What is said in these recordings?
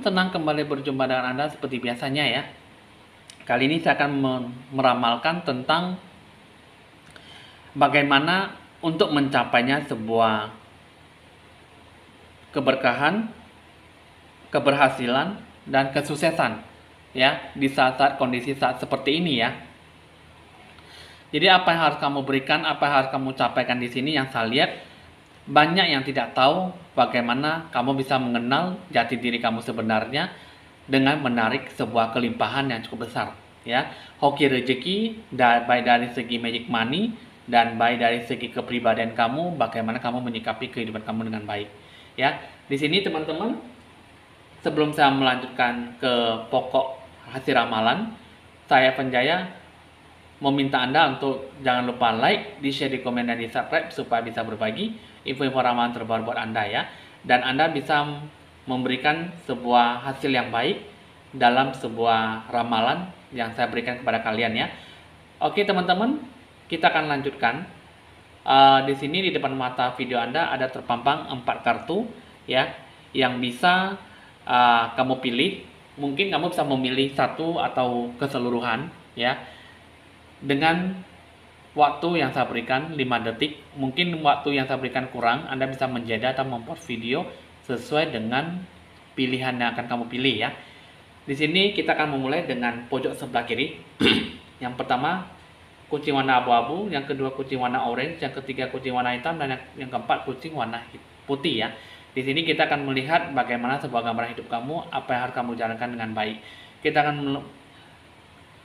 senang kembali berjumpa dengan Anda seperti biasanya ya. Kali ini saya akan meramalkan tentang bagaimana untuk mencapainya sebuah keberkahan, keberhasilan, dan kesuksesan ya di saat-saat kondisi saat seperti ini ya. Jadi apa yang harus kamu berikan, apa yang harus kamu capaikan di sini yang saya lihat banyak yang tidak tahu bagaimana kamu bisa mengenal jati diri kamu sebenarnya dengan menarik sebuah kelimpahan yang cukup besar ya. Hoki rezeki baik dari segi magic money dan baik dari segi kepribadian kamu, bagaimana kamu menyikapi kehidupan kamu dengan baik ya. Di sini teman-teman, sebelum saya melanjutkan ke pokok hasil ramalan, saya Penjaya meminta Anda untuk jangan lupa like, di share, di komen, dan di subscribe supaya bisa berbagi info-info ramalan terbaru buat Anda ya. Dan Anda bisa memberikan sebuah hasil yang baik dalam sebuah ramalan yang saya berikan kepada kalian ya. Oke teman-teman, kita akan lanjutkan. Di sini di depan mata video Anda ada terpampang 4 kartu ya, yang bisa kamu pilih. Mungkin kamu bisa memilih satu atau keseluruhan ya. Dengan waktu yang saya berikan 5 detik, mungkin waktu yang saya berikan kurang, Anda bisa menjeda atau membuat video sesuai dengan pilihan yang akan kamu pilih ya. Di sini kita akan memulai dengan pojok sebelah kiri. Yang pertama kucing warna abu-abu, yang kedua kucing warna orange, yang ketiga kucing warna hitam, dan yang keempat kucing warna putih ya. Di sini kita akan melihat bagaimana sebuah gambaran hidup kamu, apa yang harus kamu jalankan dengan baik. Kita akan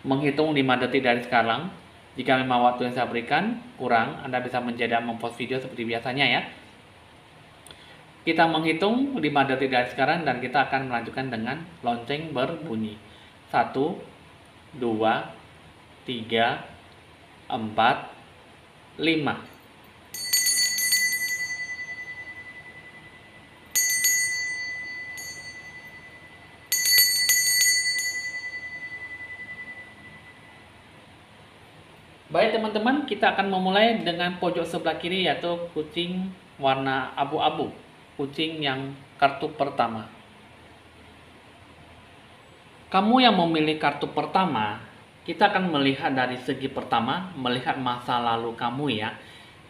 menghitung 5 detik dari sekarang. Jika memang waktu yang saya berikan kurang, Anda bisa menjeda mempost video seperti biasanya ya. Kita menghitung 5 detik dari sekarang dan kita akan melanjutkan dengan lonceng berbunyi. 1, 2, 3, 4, 5. Baik teman-teman, kita akan memulai dengan pojok sebelah kiri yaitu kucing warna abu-abu, kucing yang kartu pertama. Kamu yang memilih kartu pertama, kita akan melihat dari segi pertama, melihat masa lalu kamu ya.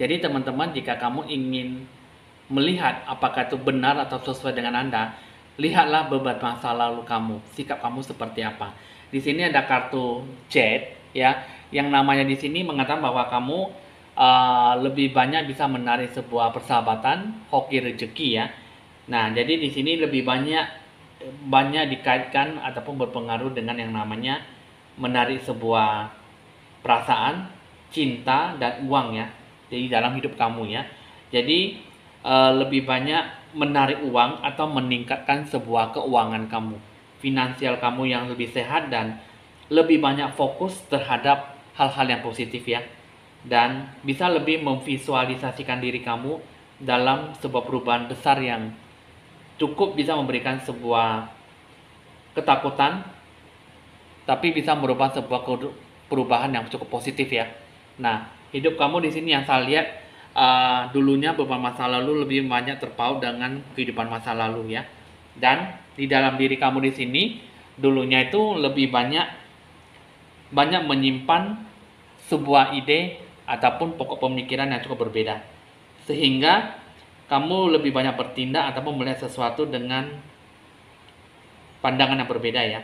Jadi teman-teman, jika kamu ingin melihat apakah itu benar atau sesuai dengan Anda, lihatlah beberapa masa lalu kamu, sikap kamu seperti apa. Di sini ada kartu Jet ya, yang namanya di sini mengatakan bahwa kamu lebih banyak bisa menarik sebuah persahabatan, hoki rezeki ya. Nah, jadi di sini lebih banyak dikaitkan ataupun berpengaruh dengan yang namanya menarik sebuah perasaan, cinta, dan uang ya. Jadi dalam hidup kamu ya. Jadi lebih banyak menarik uang atau meningkatkan sebuah keuangan kamu, finansial kamu yang lebih sehat dan lebih banyak fokus terhadap hal-hal yang positif ya, dan bisa lebih memvisualisasikan diri kamu dalam sebuah perubahan besar yang cukup bisa memberikan sebuah ketakutan tapi bisa merubah sebuah perubahan yang cukup positif ya. Nah, hidup kamu di sini yang saya lihat dulunya beberapa masa lalu lebih banyak terpaut dengan kehidupan masa lalu ya. Dan di dalam diri kamu di sini dulunya itu lebih banyak menyimpan sebuah ide ataupun pokok pemikiran yang cukup berbeda, sehingga kamu lebih banyak bertindak ataupun melihat sesuatu dengan pandangan yang berbeda ya.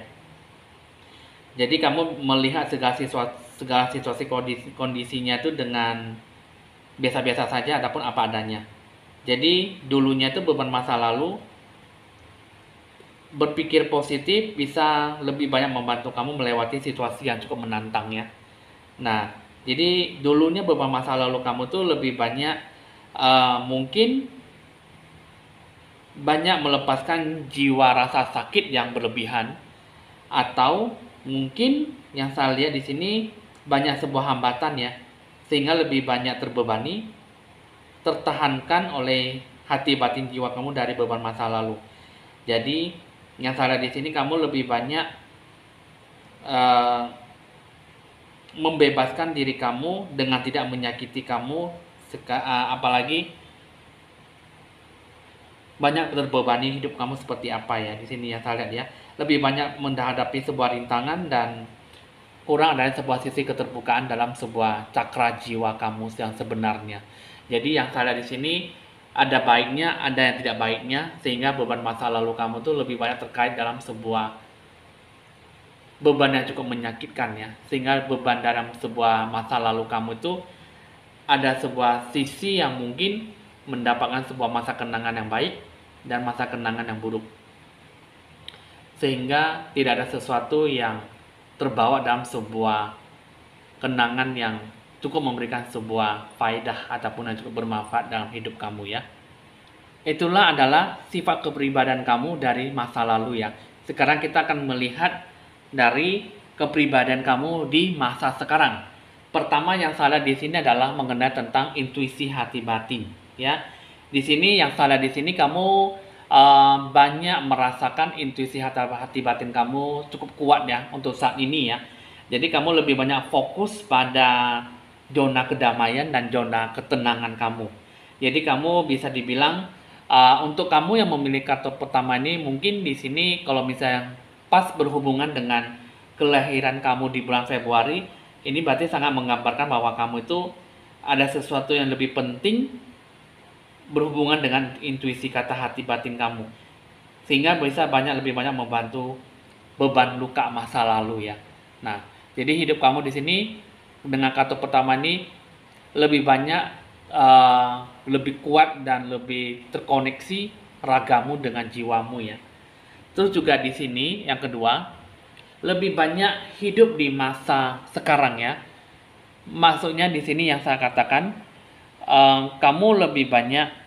Jadi kamu melihat segala situasi kondisinya itu dengan biasa-biasa saja ataupun apa adanya. Jadi dulunya itu beban masa lalu, berpikir positif bisa lebih banyak membantu kamu melewati situasi yang cukup menantang ya. Nah, jadi dulunya beberapa masa lalu kamu tuh lebih banyak mungkin banyak melepaskan jiwa rasa sakit yang berlebihan, atau mungkin yang saya lihat di sini banyak sebuah hambatan ya, sehingga lebih banyak terbebani, tertahankan oleh hati batin jiwa kamu dari beban masa lalu. Jadi yang saya lihat di sini kamu lebih banyak membebaskan diri kamu dengan tidak menyakiti kamu, apalagi banyak terbebani hidup kamu seperti apa ya di sini ya saya lihat ya. Lebih banyak menghadapi sebuah rintangan dan kurang adanya sebuah sisi keterbukaan dalam sebuah cakra jiwa kamu yang sebenarnya. Jadi yang saya lihat di sini ada baiknya, ada yang tidak baiknya, sehingga beban masa lalu kamu tuh lebih banyak terkait dalam sebuah beban yang cukup menyakitkan ya. Sehingga beban dalam sebuah masa lalu kamu itu ada sebuah sisi yang mungkin mendapatkan sebuah masa kenangan yang baik dan masa kenangan yang buruk, sehingga tidak ada sesuatu yang terbawa dalam sebuah kenangan yang cukup memberikan sebuah faedah ataupun yang cukup bermanfaat dalam hidup kamu ya. Itulah adalah sifat kepribadian kamu dari masa lalu ya. Sekarang kita akan melihat dari kepribadian kamu di masa sekarang. Pertama yang salah di sini adalah mengenai tentang intuisi hati batin ya. Di sini yang salah di sini kamu banyak merasakan intuisi hati batin kamu cukup kuat ya untuk saat ini ya. Jadi kamu lebih banyak fokus pada zona kedamaian dan zona ketenangan kamu. Jadi kamu bisa dibilang untuk kamu yang memilih kartu pertama ini mungkin di sini kalau misalnya pas berhubungan dengan kelahiran kamu di bulan Februari, ini berarti sangat menggambarkan bahwa kamu itu ada sesuatu yang lebih penting berhubungan dengan intuisi kata hati batin kamu, sehingga bisa lebih banyak membantu beban luka masa lalu ya. Nah, jadi hidup kamu di sini dengan kartu pertama ini lebih banyak lebih kuat dan lebih terkoneksi ragamu dengan jiwamu ya. Terus juga di sini yang kedua, lebih banyak hidup di masa sekarang ya. Maksudnya di sini yang saya katakan kamu lebih banyak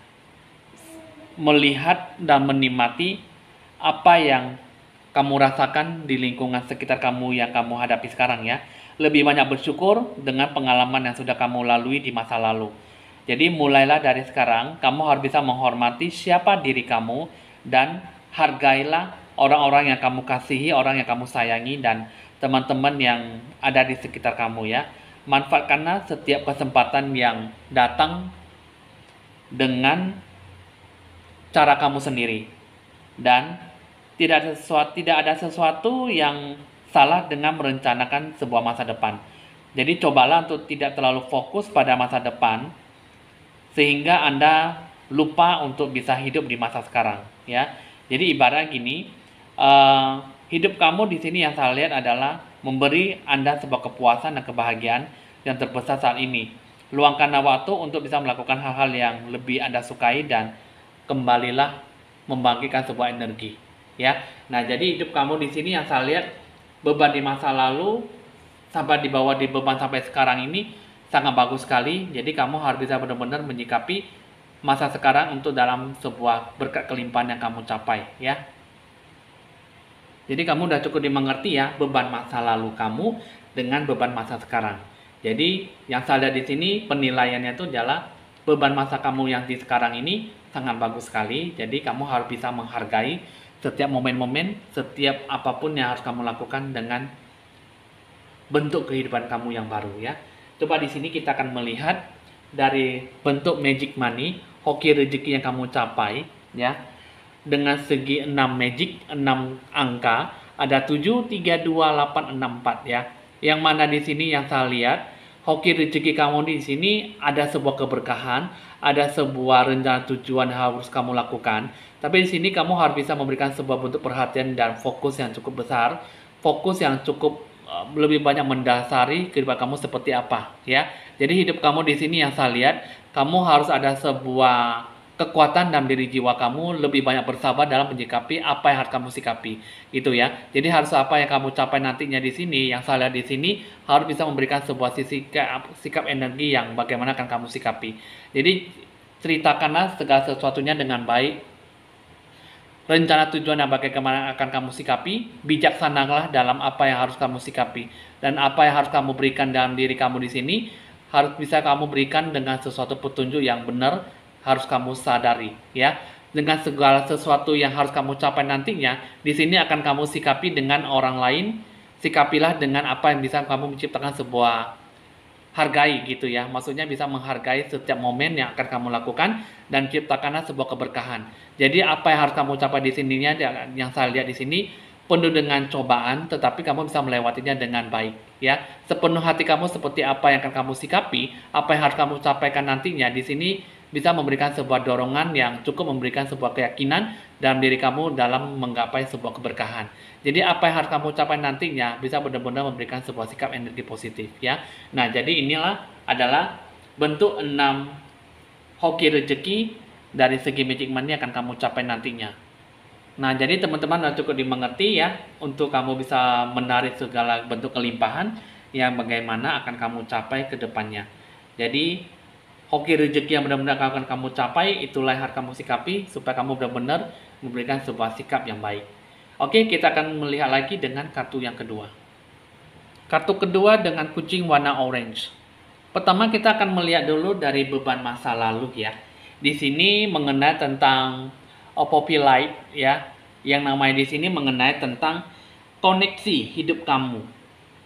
melihat dan menikmati apa yang kamu rasakan di lingkungan sekitar kamu yang kamu hadapi sekarang ya. Lebih banyak bersyukur dengan pengalaman yang sudah kamu lalui di masa lalu. Jadi mulailah dari sekarang, kamu harus bisa menghormati siapa diri kamu dan hargailah orang-orang yang kamu kasihi, orang yang kamu sayangi dan teman-teman yang ada di sekitar kamu ya. Manfaatkanlah setiap kesempatan yang datang dengan cara kamu sendiri, dan tidak ada sesuatu yang salah dengan merencanakan sebuah masa depan. Jadi cobalah untuk tidak terlalu fokus pada masa depan sehingga Anda lupa untuk bisa hidup di masa sekarang ya. Jadi ibarat gini, hidup kamu di sini yang saya lihat adalah memberi Anda sebuah kepuasan dan kebahagiaan yang terbesar saat ini. Luangkanlah waktu untuk bisa melakukan hal-hal yang lebih Anda sukai dan kembalilah membangkitkan sebuah energi ya. Nah, jadi hidup kamu di sini yang saya lihat beban di masa lalu sampai dibawa di beban sampai sekarang ini sangat bagus sekali. Jadi kamu harus bisa benar-benar menyikapi masa sekarang untuk dalam sebuah berkat kelimpahan yang kamu capai ya. Jadi kamu udah cukup dimengerti ya beban masa lalu kamu dengan beban masa sekarang. Jadi yang saya lihat di sini penilaiannya itu adalah beban masa kamu yang di sekarang ini sangat bagus sekali. Jadi kamu harus bisa menghargai setiap momen-momen, setiap apapun yang harus kamu lakukan dengan bentuk kehidupan kamu yang baru ya. Coba di sini kita akan melihat dari bentuk magic money, hoki rezeki yang kamu capai ya. Dengan segi 6 magic, 6 angka, ada 7, 3, 2, 8, 6, 4 ya. Yang mana di sini yang saya lihat hoki rezeki kamu di sini ada sebuah keberkahan, ada sebuah rencana tujuan yang harus kamu lakukan. Tapi di sini kamu harus bisa memberikan sebuah bentuk perhatian dan fokus yang cukup besar, fokus yang cukup lebih banyak mendasari kehidupan kamu seperti apa ya. Jadi hidup kamu di sini yang saya lihat, kamu harus ada sebuah kekuatan dalam diri jiwa kamu, lebih banyak bersabar dalam menyikapi apa yang harus kamu sikapi gitu ya. Jadi harus apa yang kamu capai nantinya di sini, yang saya lihat di sini harus bisa memberikan sebuah sikap energi yang bagaimana akan kamu sikapi. Jadi ceritakanlah segala sesuatunya dengan baik, rencana tujuan yang bagaimana akan kamu sikapi, bijaksanalah dalam apa yang harus kamu sikapi, dan apa yang harus kamu berikan dalam diri kamu di sini harus bisa kamu berikan dengan sesuatu petunjuk yang benar. Harus kamu sadari ya, dengan segala sesuatu yang harus kamu capai nantinya di sini akan kamu sikapi dengan orang lain. Sikapilah dengan apa yang bisa kamu menciptakan sebuah hargai gitu ya. Maksudnya bisa menghargai setiap momen yang akan kamu lakukan dan ciptakanlah sebuah keberkahan. Jadi apa yang harus kamu capai di sininya, yang saya lihat di sini penuh dengan cobaan, tetapi kamu bisa melewatinya dengan baik ya. Sepenuh hati kamu seperti apa yang akan kamu sikapi, apa yang harus kamu capaikan nantinya di sini bisa memberikan sebuah dorongan yang cukup memberikan sebuah keyakinan dalam diri kamu dalam menggapai sebuah keberkahan. Jadi apa yang harus kamu capai nantinya bisa benar-benar memberikan sebuah sikap energi positif ya. Nah, jadi inilah adalah bentuk 6 hoki rezeki dari segi magic money akan kamu capai nantinya. Nah, jadi teman-teman sudah cukup dimengerti ya untuk kamu bisa menarik segala bentuk kelimpahan yang bagaimana akan kamu capai ke depannya. Jadi hoki rezeki yang benar-benar akan kamu capai, itulah yang harus kamu sikapi supaya kamu benar-benar memberikan sebuah sikap yang baik. Oke, kita akan melihat lagi dengan kartu yang kedua. Kartu kedua dengan kucing warna orange. Pertama kita akan melihat dulu dari beban masa lalu ya. Di sini mengenai tentang Poppy Light ya. Yang namanya di sini mengenai tentang koneksi hidup kamu.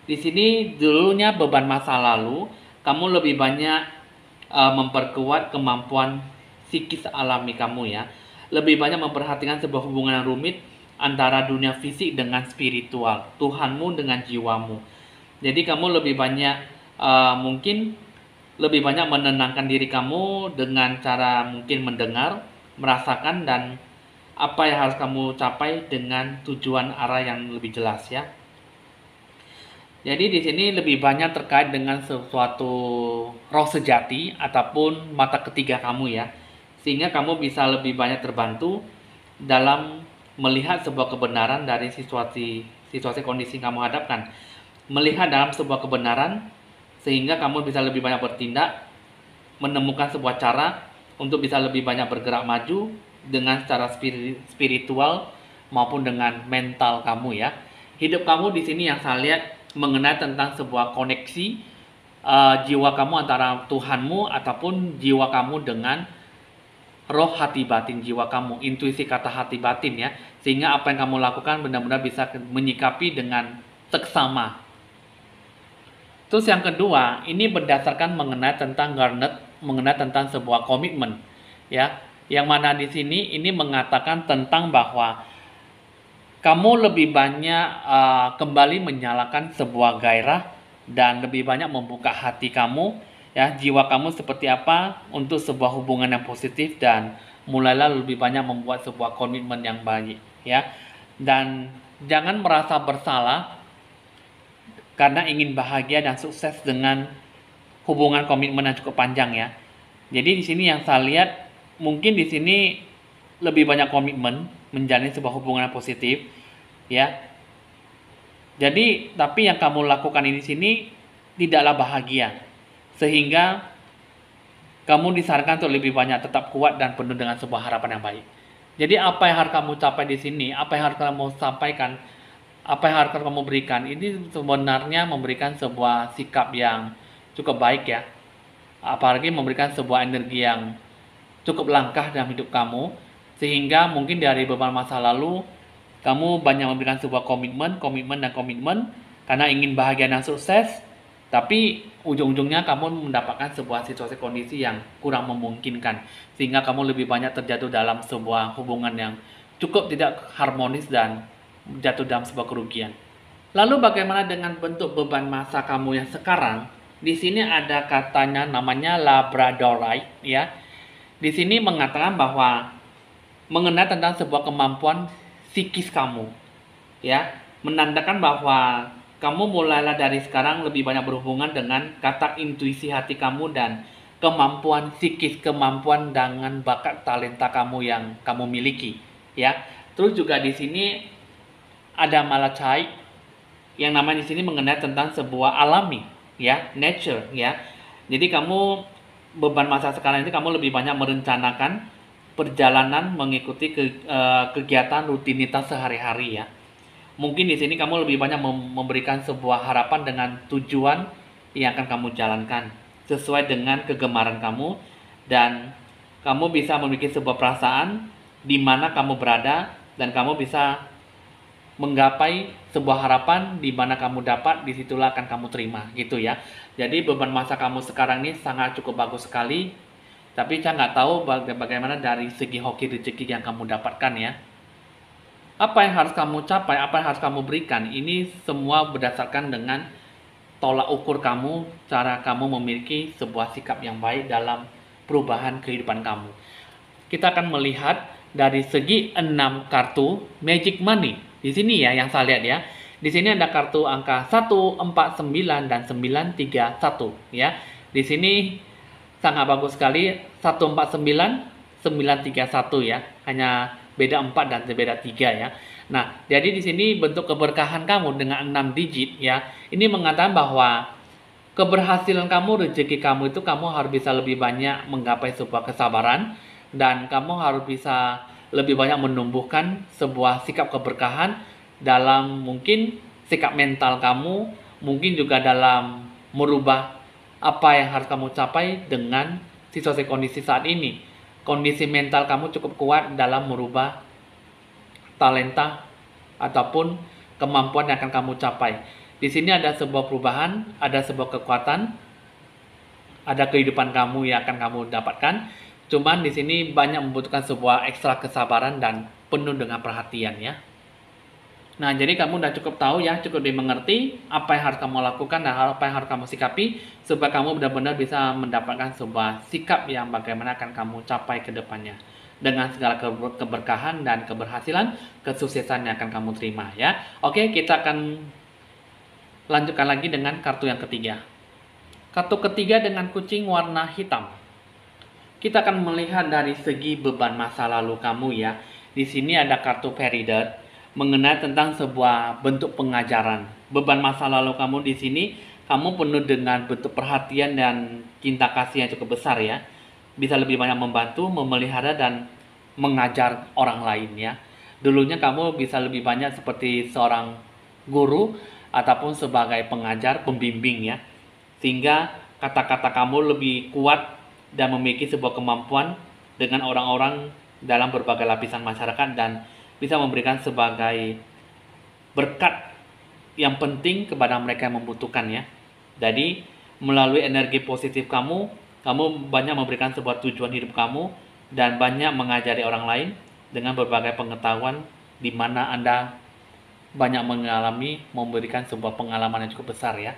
Di sini dulunya beban masa lalu, kamu lebih banyak memperkuat kemampuan psikis alami kamu ya. Lebih banyak memperhatikan sebuah hubungan yang rumit antara dunia fisik dengan spiritual, Tuhanmu dengan jiwamu. Jadi kamu lebih banyak mungkin lebih banyak menenangkan diri kamu dengan cara mungkin mendengar, merasakan dan apa yang harus kamu capai dengan tujuan arah yang lebih jelas ya. Jadi di sini lebih banyak terkait dengan sesuatu roh sejati ataupun mata ketiga kamu ya. Sehingga kamu bisa lebih banyak terbantu dalam melihat sebuah kebenaran dari situasi kondisi yang kamu hadapkan. Melihat dalam sebuah kebenaran sehingga kamu bisa lebih banyak bertindak, menemukan sebuah cara untuk bisa lebih banyak bergerak maju dengan secara spiritual maupun dengan mental kamu ya. Hidup kamu di sini yang saya lihat mengenai tentang sebuah koneksi jiwa kamu antara Tuhanmu ataupun jiwa kamu dengan roh hati batin jiwa kamu, intuisi kata hati batin ya, sehingga apa yang kamu lakukan benar-benar bisa menyikapi dengan seksama. Terus yang kedua, ini berdasarkan mengenai tentang Garnet, mengenai tentang sebuah komitmen ya, yang mana di sini ini mengatakan tentang bahwa kamu lebih banyak kembali menyalakan sebuah gairah dan lebih banyak membuka hati kamu ya, jiwa kamu seperti apa untuk sebuah hubungan yang positif dan mulailah lebih banyak membuat sebuah komitmen yang baik ya. Dan jangan merasa bersalah karena ingin bahagia dan sukses dengan hubungan komitmen yang cukup panjang ya. Jadi di sini yang saya lihat mungkin di sini lebih banyak komitmen menjalin sebuah hubungan positif ya. Jadi tapi yang kamu lakukan di sini tidaklah bahagia, sehingga kamu disarankan untuk lebih banyak tetap kuat dan penuh dengan sebuah harapan yang baik. Jadi apa yang harus kamu capai di sini, apa yang harus kamu sampaikan, apa yang harus kamu berikan, ini sebenarnya memberikan sebuah sikap yang cukup baik ya. Apalagi memberikan sebuah energi yang cukup langkah dalam hidup kamu, sehingga mungkin dari beban masa lalu kamu banyak memberikan sebuah komitmen karena ingin bahagia dan sukses, tapi ujung-ujungnya kamu mendapatkan sebuah situasi kondisi yang kurang memungkinkan, sehingga kamu lebih banyak terjatuh dalam sebuah hubungan yang cukup tidak harmonis dan jatuh dalam sebuah kerugian. Lalu bagaimana dengan bentuk beban masa kamu yang sekarang? Di sini ada katanya namanya Labradorite ya. Di sini mengatakan bahwa mengenai tentang sebuah kemampuan psikis kamu ya, menandakan bahwa kamu mulailah dari sekarang lebih banyak berhubungan dengan kata intuisi hati kamu dan kemampuan psikis, kemampuan dengan bakat talenta kamu yang kamu miliki ya. Terus juga di sini ada Malachite yang namanya di sini mengenai tentang sebuah alami ya, nature ya. Jadi kamu beban masa sekarang ini kamu lebih banyak merencanakan perjalanan mengikuti kegiatan rutinitas sehari-hari ya. Mungkin di sini kamu lebih banyak memberikan sebuah harapan dengan tujuan yang akan kamu jalankan sesuai dengan kegemaran kamu, dan kamu bisa memiliki sebuah perasaan di mana kamu berada dan kamu bisa menggapai sebuah harapan di mana kamu dapat, disitulah akan kamu terima, gitu ya. Jadi beban masa kamu sekarang ini sangat cukup bagus sekali, tapi saya nggak tahu bagaimana dari segi hoki rezeki yang kamu dapatkan ya. Apa yang harus kamu capai, apa yang harus kamu berikan, ini semua berdasarkan dengan tolak ukur kamu, cara kamu memiliki sebuah sikap yang baik dalam perubahan kehidupan kamu. Kita akan melihat dari segi 6 kartu Magic Money. Di sini ya yang saya lihat ya. Di sini ada kartu angka 149 dan 931 ya. Di sini sangat bagus sekali 149 931 ya. Hanya beda 4 dan beda 3 ya. Nah, jadi di sini bentuk keberkahan kamu dengan 6 digit ya. Ini mengatakan bahwa keberhasilan kamu, rezeki kamu itu kamu harus bisa lebih banyak menggapai sebuah kesabaran, dan kamu harus bisa lebih banyak menumbuhkan sebuah sikap keberkahan dalam mungkin sikap mental kamu, mungkin juga dalam merubah apa yang harus kamu capai dengan situasi kondisi saat ini. Kondisi mental kamu cukup kuat dalam merubah talenta ataupun kemampuan yang akan kamu capai. Di sini ada sebuah perubahan, ada sebuah kekuatan, ada kehidupan kamu yang akan kamu dapatkan. Cuman di sini banyak membutuhkan sebuah ekstra kesabaran dan penuh dengan perhatian ya. Nah, jadi kamu udah cukup tahu ya, cukup dimengerti apa yang harus kamu lakukan dan apa yang harus kamu sikapi supaya kamu benar-benar bisa mendapatkan sebuah sikap yang bagaimana akan kamu capai ke depannya. Dengan segala keberkahan dan keberhasilan, kesuksesan yang akan kamu terima ya. Oke, kita akan lanjutkan lagi dengan kartu yang ketiga. Kartu ketiga dengan kucing warna hitam. Kita akan melihat dari segi beban masa lalu kamu ya. Di sini ada kartu Fairy Dust mengenai tentang sebuah bentuk pengajaran. Beban masa lalu kamu di sini, kamu penuh dengan bentuk perhatian dan cinta kasih yang cukup besar ya. Bisa lebih banyak membantu, memelihara dan mengajar orang lain ya. Dulunya kamu bisa lebih banyak seperti seorang guru ataupun sebagai pengajar, pembimbing ya. Sehingga kata-kata kamu lebih kuat dan memiliki sebuah kemampuan dengan orang-orang dalam berbagai lapisan masyarakat dan bisa memberikan sebagai berkat yang penting kepada mereka yang membutuhkan ya. Jadi melalui energi positif kamu banyak memberikan sebuah tujuan hidup kamu dan banyak mengajari orang lain dengan berbagai pengetahuan di mana Anda banyak mengalami, memberikan sebuah pengalaman yang cukup besar ya.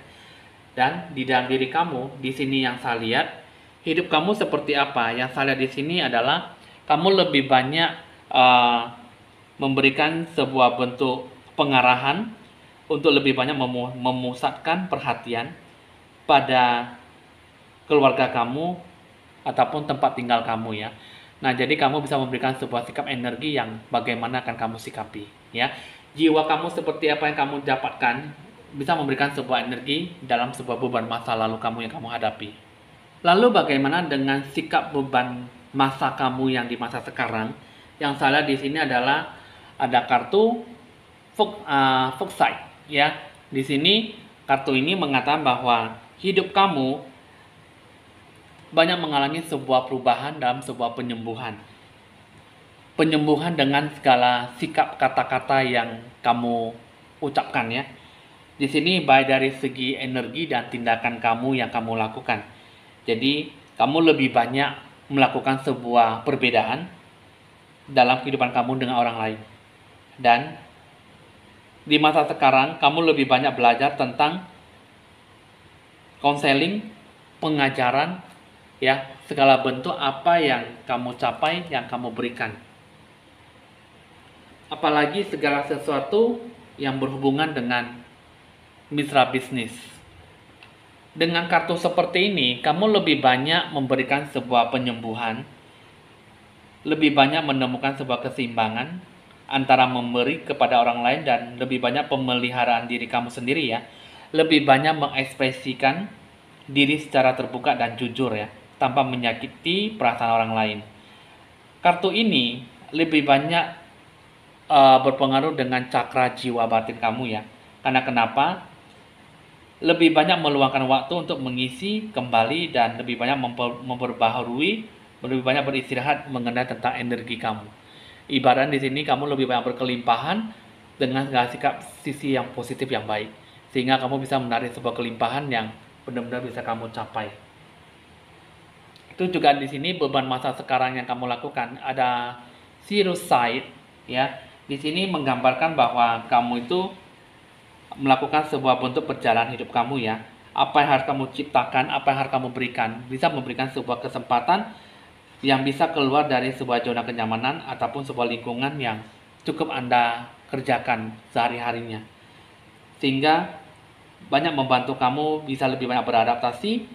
Dan di dalam diri kamu, di sini yang saya lihat, hidup kamu seperti apa? Yang saya lihat di sini adalah kamu lebih banyak memberikan sebuah bentuk pengarahan untuk lebih banyak memusatkan perhatian pada keluarga kamu ataupun tempat tinggal kamu ya. Nah, jadi kamu bisa memberikan sebuah sikap energi yang bagaimana akan kamu sikapi ya. Jiwa kamu seperti apa yang kamu dapatkan bisa memberikan sebuah energi dalam sebuah beban masa lalu kamu yang kamu hadapi. Lalu bagaimana dengan sikap beban masa kamu yang di masa sekarang? Yang saya lihat di sini adalah ada kartu Foxite ya. Di sini kartu ini mengatakan bahwa hidup kamu banyak mengalami sebuah perubahan dalam sebuah penyembuhan. Penyembuhan dengan segala sikap kata-kata yang kamu ucapkan ya. Di sini baik dari segi energi dan tindakan kamu yang kamu lakukan. Jadi kamu lebih banyak melakukan sebuah perbedaan dalam kehidupan kamu dengan orang lain. Dan di masa sekarang kamu lebih banyak belajar tentang konseling, pengajaran, ya, segala bentuk apa yang kamu capai, yang kamu berikan. Apalagi segala sesuatu yang berhubungan dengan mitra bisnis. Dengan kartu seperti ini, kamu lebih banyak memberikan sebuah penyembuhan, lebih banyak menemukan sebuah keseimbangan antara memberi kepada orang lain dan lebih banyak pemeliharaan diri kamu sendiri ya. Lebih banyak mengekspresikan diri secara terbuka dan jujur ya, tanpa menyakiti perasaan orang lain. Kartu ini lebih banyak berpengaruh dengan cakra jiwa batin kamu ya. Karena kenapa? Lebih banyak meluangkan waktu untuk mengisi kembali dan lebih banyak memperbaharui, lebih banyak beristirahat mengenai tentang energi kamu. Ibarat di sini kamu lebih banyak berkelimpahan dengan segala sikap sisi yang positif yang baik, sehingga kamu bisa menarik sebuah kelimpahan yang benar-benar bisa kamu capai. Itu juga di sini beban masa sekarang yang kamu lakukan ada zero side ya. Di sini menggambarkan bahwa kamu itu melakukan sebuah bentuk perjalanan hidup kamu ya. Apa yang harus kamu ciptakan, apa yang harus kamu berikan, bisa memberikan sebuah kesempatan yang bisa keluar dari sebuah zona kenyamanan ataupun sebuah lingkungan yang cukup Anda kerjakan sehari-harinya. Sehingga banyak membantu kamu bisa lebih banyak beradaptasi,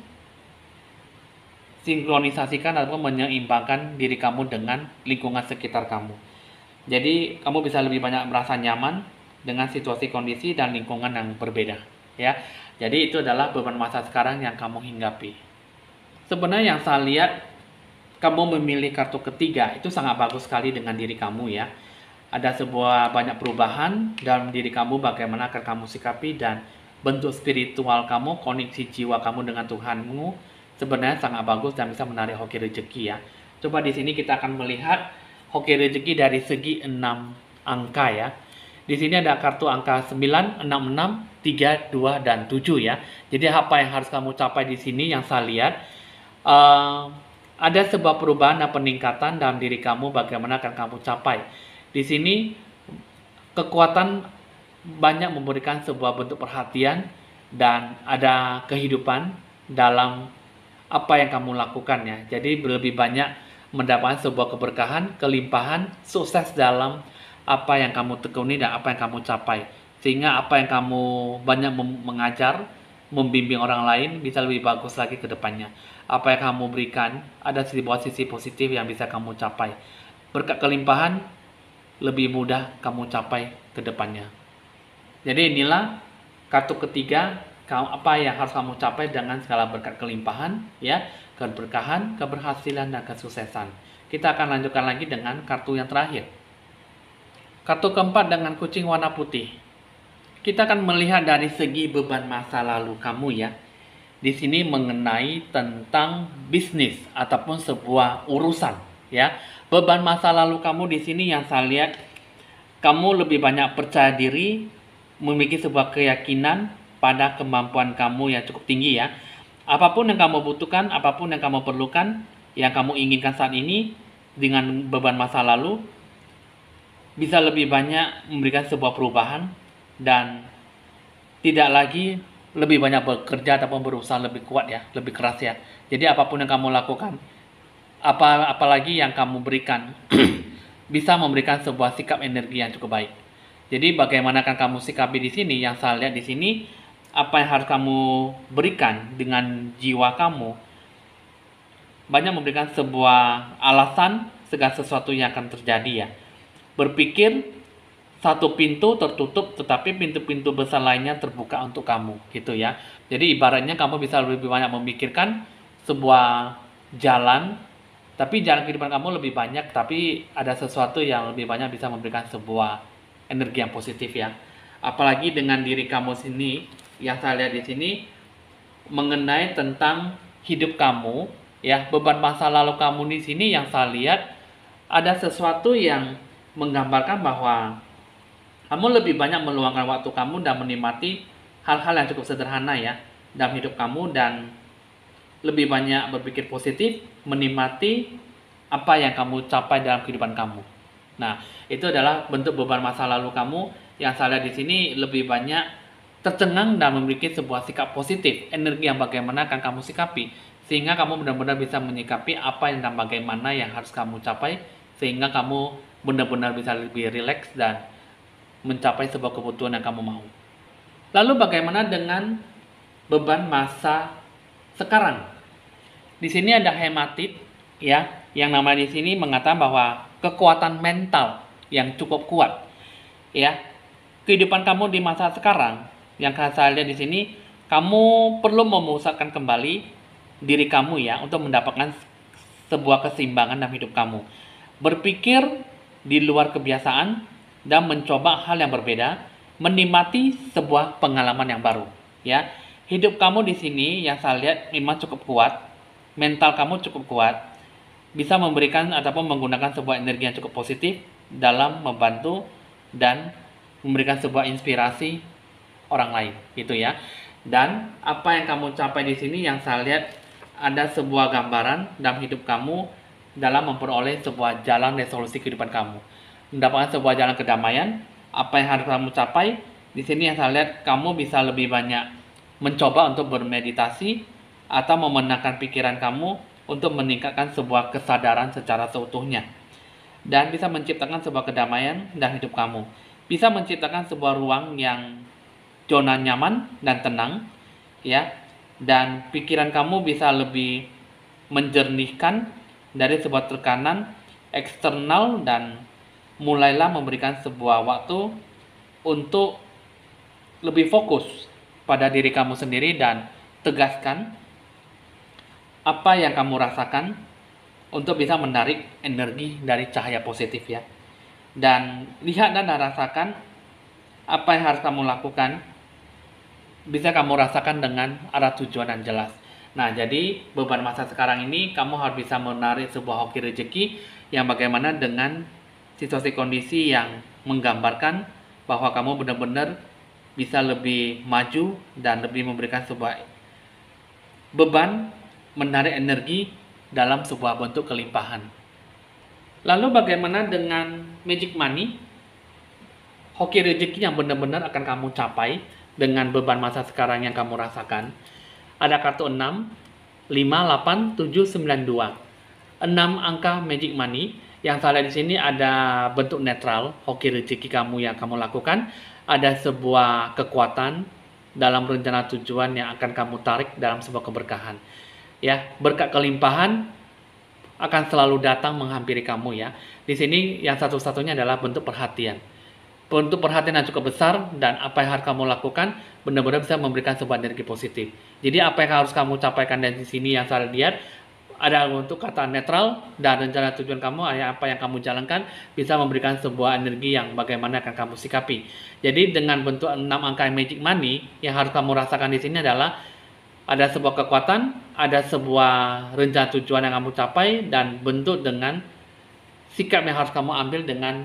sinkronisasikan ataupun menyeimbangkan diri kamu dengan lingkungan sekitar kamu. Jadi kamu bisa lebih banyak merasa nyaman dengan situasi kondisi dan lingkungan yang berbeda ya. Jadi itu adalah beban masa sekarang yang kamu hinggapi. Sebenarnya yang saya lihat, kamu memilih kartu ketiga itu sangat bagus sekali dengan diri kamu ya. Ada sebuah banyak perubahan dalam diri kamu, bagaimana akan kamu sikapi, dan bentuk spiritual kamu, koneksi jiwa kamu dengan Tuhanmu sebenarnya sangat bagus dan bisa menarik hoki rezeki ya. Coba di sini kita akan melihat hoki rezeki dari segi 6 angka ya. Di sini ada kartu angka 9, 66, 3, 2, dan 7 ya. Jadi apa yang harus kamu capai di sini yang saya lihat, ada sebuah perubahan dan peningkatan dalam diri kamu, bagaimana akan kamu capai. Di sini kekuatan banyak memberikan sebuah bentuk perhatian dan ada kehidupan dalam apa yang kamu lakukan ya. Jadi lebih banyak mendapatkan sebuah keberkahan, kelimpahan, sukses dalam apa yang kamu tekuni dan apa yang kamu capai. Sehingga apa yang kamu banyak mengajar, membimbing orang lain bisa lebih bagus lagi ke depannya. Apa yang kamu berikan, ada sebuah sisi positif yang bisa kamu capai. Berkat kelimpahan, lebih mudah kamu capai ke depannya. Jadi inilah kartu ketiga, apa yang harus kamu capai dengan segala berkat kelimpahan, ya, keberkahan, keberhasilan, dan kesuksesan. Kita akan lanjutkan lagi dengan kartu yang terakhir. Kartu keempat dengan kucing warna putih. Kita akan melihat dari segi beban masa lalu kamu ya. Di sini mengenai tentang bisnis ataupun sebuah urusan ya. Beban masa lalu kamu di sini yang saya lihat, kamu lebih banyak percaya diri, memiliki sebuah keyakinan pada kemampuan kamu yang cukup tinggi ya. Apapun yang kamu butuhkan, apapun yang kamu perlukan, yang kamu inginkan saat ini dengan beban masa lalu, bisa lebih banyak memberikan sebuah perubahan dan tidak lagi lebih banyak bekerja ataupun berusaha lebih kuat ya, lebih keras ya. Jadi apapun yang kamu lakukan, apalagi yang kamu berikan bisa memberikan sebuah sikap energi yang cukup baik. Jadi bagaimana akan kamu sikapi di sini? Yang saya lihat di sini, apa yang harus kamu berikan dengan jiwa kamu banyak memberikan sebuah alasan segala sesuatu yang akan terjadi ya. Berpikir satu pintu tertutup tetapi pintu-pintu besar lainnya terbuka untuk kamu gitu ya. Jadi ibaratnya kamu bisa lebih banyak memikirkan sebuah jalan, tapi jalan kehidupan kamu lebih banyak, tapi ada sesuatu yang lebih banyak bisa memberikan sebuah energi yang positif ya. Apalagi dengan diri kamu sini, yang saya lihat di sini mengenai tentang hidup kamu ya, beban masa lalu kamu di sini yang saya lihat ada sesuatu yang menggambarkan bahwa kamu lebih banyak meluangkan waktu kamu dan menikmati hal-hal yang cukup sederhana ya dalam hidup kamu, dan lebih banyak berpikir positif, menikmati apa yang kamu capai dalam kehidupan kamu. Nah, itu adalah bentuk beban masa lalu kamu yang saya lihat di sini lebih banyak tercengang dan memiliki sebuah sikap positif, energi yang bagaimana akan kamu sikapi, sehingga kamu benar-benar bisa menyikapi apa yang dan bagaimana yang harus kamu capai, sehingga kamu benar-benar bisa lebih rileks dan mencapai sebuah kebutuhan yang kamu mau. Lalu bagaimana dengan beban masa sekarang? Di sini ada hematit ya, yang namanya di sini mengatakan bahwa kekuatan mental yang cukup kuat ya. Kehidupan kamu di masa sekarang yang saya lihat di sini, kamu perlu memusatkan kembali diri kamu ya untuk mendapatkan sebuah keseimbangan dalam hidup kamu. Berpikir di luar kebiasaan dan mencoba hal yang berbeda, menikmati sebuah pengalaman yang baru ya. Hidup kamu di sini yang saya lihat memang cukup kuat, mental kamu cukup kuat, bisa memberikan ataupun menggunakan sebuah energi yang cukup positif dalam membantu dan memberikan sebuah inspirasi orang lain, gitu ya. Dan apa yang kamu capai di sini yang saya lihat ada sebuah gambaran dalam hidup kamu dalam memperoleh sebuah jalan resolusi kehidupan kamu, mendapatkan sebuah jalan kedamaian. Apa yang harus kamu capai di sini yang saya lihat, kamu bisa lebih banyak mencoba untuk bermeditasi atau memenangkan pikiran kamu untuk meningkatkan sebuah kesadaran secara seutuhnya, dan bisa menciptakan sebuah kedamaian dalam hidup kamu, bisa menciptakan sebuah ruang yang zona nyaman dan tenang, ya, dan pikiran kamu bisa lebih menjernihkan dari sebuah tekanan eksternal, dan mulailah memberikan sebuah waktu untuk lebih fokus pada diri kamu sendiri dan tegaskan apa yang kamu rasakan untuk bisa menarik energi dari cahaya positif, ya. Dan lihat dan rasakan apa yang harus kamu lakukan bisa kamu rasakan dengan arah tujuan dan jelas. Nah, jadi beban masa sekarang ini kamu harus bisa menarik sebuah hoki rezeki yang bagaimana dengan situasi kondisi yang menggambarkan bahwa kamu benar-benar bisa lebih maju dan lebih memberikan sebuah beban menarik energi dalam sebuah bentuk kelimpahan. Lalu bagaimana dengan magic money? Hoki rezeki yang benar-benar akan kamu capai dengan beban masa sekarang yang kamu rasakan. Ada kartu 6, 5, 8, 7, 9, 2. 6 angka magic money. Yang saya lihat di sini ada bentuk netral, hoki rezeki kamu yang kamu lakukan. Ada sebuah kekuatan dalam rencana tujuan yang akan kamu tarik dalam sebuah keberkahan. Ya, berkat kelimpahan akan selalu datang menghampiri kamu, ya. Di sini yang satu-satunya adalah bentuk perhatian. Bentuk perhatian yang cukup besar, dan apa yang harus kamu lakukan benar-benar bisa memberikan sebuah energi positif. Jadi apa yang harus kamu capaikan dari sini yang saya lihat ada untuk kata netral, dan rencana tujuan kamu, apa yang kamu jalankan bisa memberikan sebuah energi yang bagaimana akan kamu sikapi. Jadi dengan bentuk 6 angka magic money yang harus kamu rasakan di sini adalah ada sebuah kekuatan, ada sebuah rencana tujuan yang kamu capai, dan bentuk dengan sikap yang harus kamu ambil dengan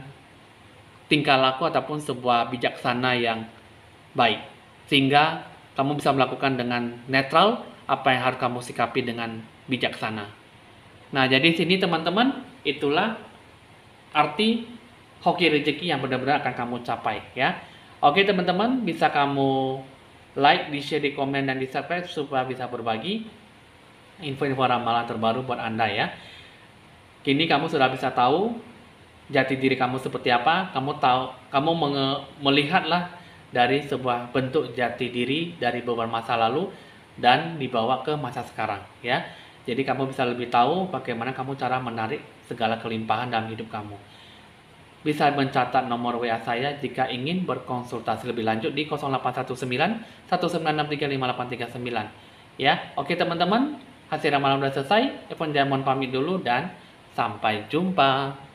tingkah laku ataupun sebuah bijaksana yang baik, sehingga kamu bisa melakukan dengan netral apa yang harus kamu sikapi dengan bijaksana. Nah, jadi sini teman-teman, itulah arti hoki rezeki yang benar-benar akan kamu capai, ya. Oke teman-teman, bisa kamu like, di share, di komen, dan di subscribe supaya bisa berbagi info-info ramalan terbaru buat Anda, ya. Kini kamu sudah bisa tahu jati diri kamu seperti apa. Kamu melihatlah dari sebuah bentuk jati diri dari beberapa masa lalu dan dibawa ke masa sekarang, ya. Jadi kamu bisa lebih tahu bagaimana kamu cara menarik segala kelimpahan dalam hidup kamu. Bisa mencatat nomor WA saya jika ingin berkonsultasi lebih lanjut di 0819 196353839. Ya, oke teman-teman, hasil ramalan sudah selesai. Evan Diamond pamit dulu dan sampai jumpa.